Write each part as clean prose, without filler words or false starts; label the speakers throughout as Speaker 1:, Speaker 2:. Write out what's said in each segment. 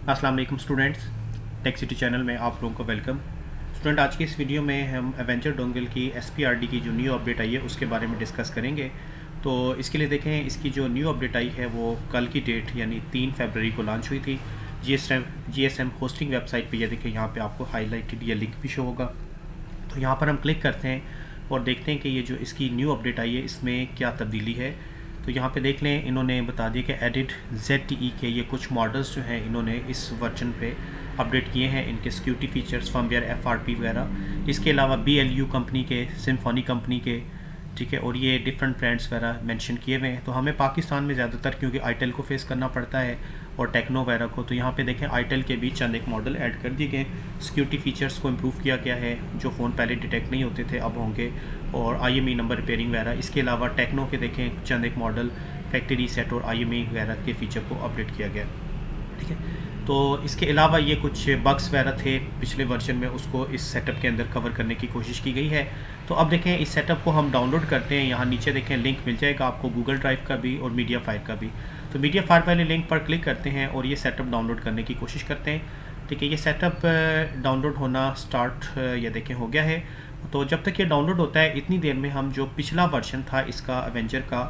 Speaker 1: अस्सलाम वालेकुम students, tech city channel में आप लोगों को वेलकम। स्टूडेंट, आज की इस वीडियो में हम एवेंचर डोंगल की SPRD की जो न्यू अपडेट आई है उसके बारे में डिस्कस करेंगे। तो इसके लिए देखें, इसकी जो न्यू अपडेट आई है वो कल की डेट यानी 3 फरवरी को लॉन्च हुई थी। GSM होस्टिंग वेबसाइट पे ये देखें, यहाँ पे आपको हाईलाइटेड ये लिंक भी शो होगा। तो यहाँ पर हम क्लिक करते हैं और देखते हैं कि ये जो इसकी न्यू अपडेट आई है इसमें क्या तब्दीली है। तो यहाँ पे देख लें, इन्होंने बता दिया कि एडिट ZTE के ये कुछ मॉडल्स जो हैं इन्होंने इस वर्जन पे अपडेट किए हैं, इनके सिक्योरिटी फीचर्स, फर्मवेयर, FRP वगैरह। इसके अलावा BLU कंपनी के, सिम्फोनी कंपनी के, ठीक है, और ये डिफरेंट ब्रांड्स वगैरह मेंशन किए हुए हैं। तो हमें पाकिस्तान में ज़्यादातर क्योंकि आईटेल को फेस करना पड़ता है और टेक्नो वगैरह को, तो यहाँ पे देखें आईटेल के भी चंद एक मॉडल ऐड कर दिए गए। सिक्योरिटी फीचर्स को इम्प्रूव किया गया है, जो फ़ोन पहले डिटेक्ट नहीं होते थे अब होंगे, और IME नंबर रिपेयरिंग वगैरह। इसके अलावा टेक्नो के देखें चंद एक मॉडल फैक्ट्री रीसेट और IME वगैरह के फीचर को अपडेट किया गया, ठीक है। तो इसके अलावा ये कुछ बग्स वगैरह थे पिछले वर्जन में, उसको इस सेटअप के अंदर कवर करने की कोशिश की गई है। तो अब देखें, इस सेटअप को हम डाउनलोड करते हैं। यहाँ नीचे देखें लिंक मिल जाएगा आपको गूगल ड्राइव का भी और मीडिया फायर का भी। तो मीडिया फायर वाले लिंक पर क्लिक करते हैं और ये सेटअप डाउनलोड करने की कोशिश करते हैं, ठीक है। ये सेटअप डाउनलोड होना स्टार्ट ये देखें हो गया है। तो जब तक ये डाउनलोड होता है इतनी देर में हम जो पिछला वर्जन था इसका एवेंजर का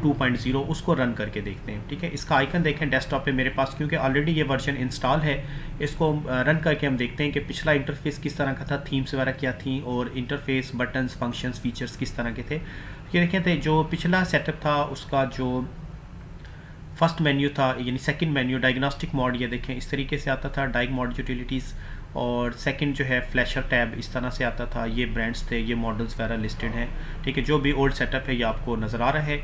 Speaker 1: 2.0 उसको रन करके देखते हैं, ठीक है। इसका आइकन देखें डेस्कटॉप पे मेरे पास, क्योंकि ऑलरेडी ये वर्जन इंस्टॉल है। इसको रन करके हम देखते हैं कि पिछला इंटरफेस किस तरह का था, थीम्स वगैरह क्या थी, और इंटरफेस, बटन्स, फंक्शंस, फीचर्स किस तरह के थे। ये देखें थे जो पिछला सेटअप था उसका जो फर्स्ट मेन्यू था यानी सेकंड मेन्यू डायग्नोस्टिक मोड, ये देखें इस तरीके से आता था, डायग मोड यूटिलिटीज़, और सेकंड जो है फ्लैशर टैब इस तरह से आता था। ये ब्रांड्स थे, ये मॉडल्स वगैरह लिस्टेड हैं, ठीक है। जो भी ओल्ड सेटअप है ये आपको नज़र आ रहा है,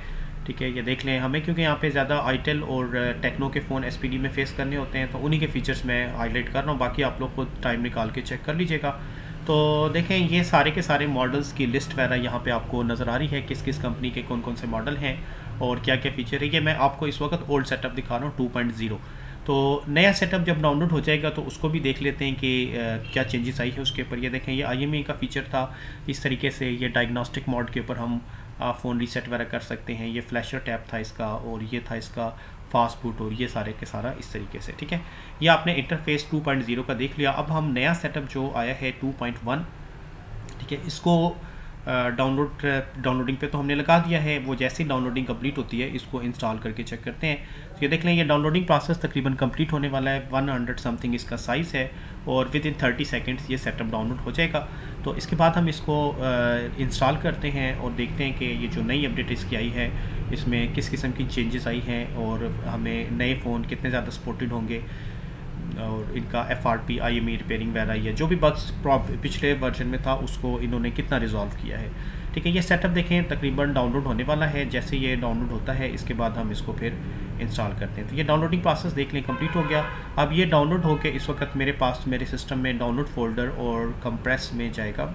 Speaker 1: ठीक है। ये देख लें, हमें क्योंकि यहाँ पे ज़्यादा आईटेल और टेक्नो के फ़ोन SPD में फेस करने होते हैं तो उन्हीं के फीचर्स मैं हाईलाइट कर रहा हूँ, बाकी आप लोग खुद टाइम निकाल के चेक कर लीजिएगा। तो देखें, ये सारे के सारे मॉडल्स की लिस्ट वगैरह यहाँ पे आपको नज़र आ रही है, किस किस कंपनी के कौन कौन से मॉडल हैं और क्या क्या फ़ीचर है। ये मैं आपको इस वक्त ओल्ड सेटअप दिखा रहा हूँ 2.0। तो नया सेटअप जब डाउनलोड हो जाएगा तो उसको भी देख लेते हैं कि क्या चेंजेस आई है उसके ऊपर। ये देखें, ये IME का फ़ीचर था इस तरीके से, ये डायग्नोस्टिक मोड के ऊपर हम फ़ोन रीसेट वगैरह कर सकते हैं। ये फ्लैशर टैब था इसका, और ये था इसका फास्ट बूट, और ये सारे के सारा इस तरीके से, ठीक है। ये आपने इंटरफेस 2.0 का देख लिया। अब हम नया सेटअप जो आया है 2.1, ठीक है, इसको डाउनलोडिंग पे तो हमने लगा दिया है। वो जैसे ही डाउनलोडिंग कंप्लीट होती है इसको इंस्टॉल करके चेक करते हैं। तो ये देख लें, ये डाउनलोडिंग प्रोसेस तकरीबन कंप्लीट होने वाला है। 100 समथिंग इसका साइज़ है और विद इन 30 सेकेंड्स ये सेटअप डाउनलोड हो जाएगा। तो इसके बाद हम इसको इंस्टॉल करते हैं और देखते हैं कि ये जो नई अपडेट इसकी आई है इसमें किस किस्म की चेंजेस आई हैं और हमें नए फ़ोन कितने ज़्यादा सपोर्टेड होंगे, और इनका FRP, IME रिपेयरिंग वगैरह, या जो भी बग्स पिछले वर्जन में था उसको इन्होंने कितना रिजॉल्व किया है, ठीक है। ये सेटअप देखें तकरीबन डाउनलोड होने वाला है। जैसे ये डाउनलोड होता है इसके बाद हम इसको फिर इंस्टॉल करते हैं। तो ये डाउनलोडिंग प्रोसेस देख लें कंप्लीट हो गया। अब ये डाउनलोड होकर इस वक्त मेरे पास मेरे सिस्टम में डाउनलोड फोल्डर और कंप्रेस में जाएगा,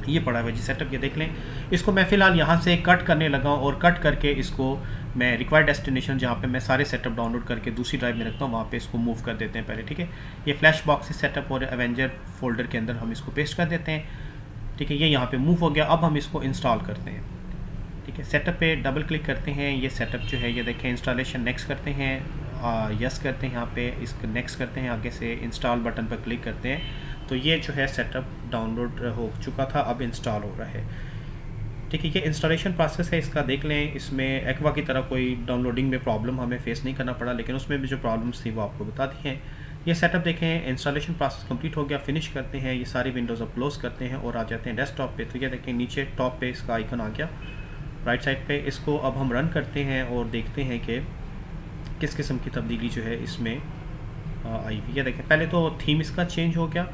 Speaker 1: ये पड़ा हुआ जी सेटअप। ये देख लें, इसको मैं फ़िलहाल यहाँ से कट करने लगा हूँ, और कट करके इसको मैं रिक्वायर्ड डेस्टिनेशन जहाँ पे मैं सारे सेटअप डाउनलोड करके दूसरी ड्राइव में रखता हूँ वहाँ पे इसको मूव कर देते हैं पहले, ठीक है। ये फ्लैश बॉक्स सेटअप और एवेंजर फोल्डर के अंदर हम इसको पेस्ट कर देते हैं, ठीक है। ये यहाँ पे मूव हो गया। अब हम इसको इंस्टॉल करते हैं, ठीक है। सेटअप पे डबल क्लिक करते हैं। ये सेटअप जो है ये देखें, इंस्टॉलेशन नेक्स्ट करते हैं, यस करते हैं, यहाँ पे इसको नेक्स्ट करते हैं, आगे से इंस्टॉल बटन पर क्लिक करते हैं। तो ये जो है सेटअप डाउनलोड हो चुका था, अब इंस्टॉल हो रहा है, ठीक है। ये इंस्टॉलेशन प्रोसेस है इसका, देख लें। इसमें एक्वा की तरह कोई डाउनलोडिंग में प्रॉब्लम हमें फेस नहीं करना पड़ा, लेकिन उसमें भी जो प्रॉब्लम्स थी वो आपको बता दी हैं। ये सेटअप देखें, इंस्टॉलेशन प्रोसेस कंप्लीट हो गया, फिनिश करते हैं। ये सारी विंडोज़ अब क्लोज करते हैं और आ जाते हैं डेस्कटॉप पे। तो ये देखें नीचे टॉप पे इसका आइकन आ गया राइट साइड पे। इसको अब हम रन करते हैं और देखते हैं कि किस किस्म की तब्दीली जो है इसमें आई हुई। ये देखें, पहले तो थीम इसका चेंज हो गया,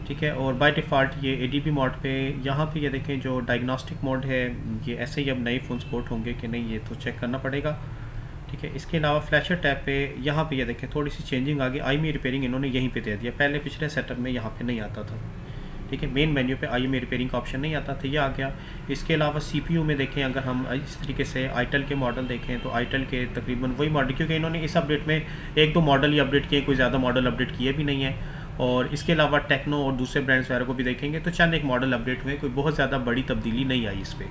Speaker 1: ठीक है, और बाय डिफ़ॉल्ट ये ADB मोड पे, यहाँ पे ये देखें जो डायग्नोस्टिक मोड है ये ऐसे ही अब नए फ़ोन सपोर्ट होंगे कि नहीं ये तो चेक करना पड़ेगा, ठीक है। इसके अलावा फ्लैशर टैब पे यहाँ पे ये देखें थोड़ी सी चेंजिंग आ गई। IME रिपेयरिंग इन्होंने यहीं पे दे दिया, पहले पिछले सेटअप में यहाँ पे नहीं आता था, ठीक है। मेन मेन्यू पे IME रिपेयरिंग का ऑप्शन नहीं आता था, ये आ गया। इसके अलावा CPU में देखें, अगर हम इस तरीके से आईटेल के मॉडल देखें तो आईटेल के तकरीबन वही मॉडल, क्योंकि इन्होंने इस अपडेट में 1-2 मॉडल ही अपडेट किए, कोई ज़्यादा मॉडल अपडेट किए भी नहीं है। और इसके अलावा टेक्नो और दूसरे ब्रांड्स वगैरह को भी देखेंगे तो चंद एक मॉडल अपडेट हुए, कोई बहुत ज़्यादा बड़ी तब्दीली नहीं आई इस पर,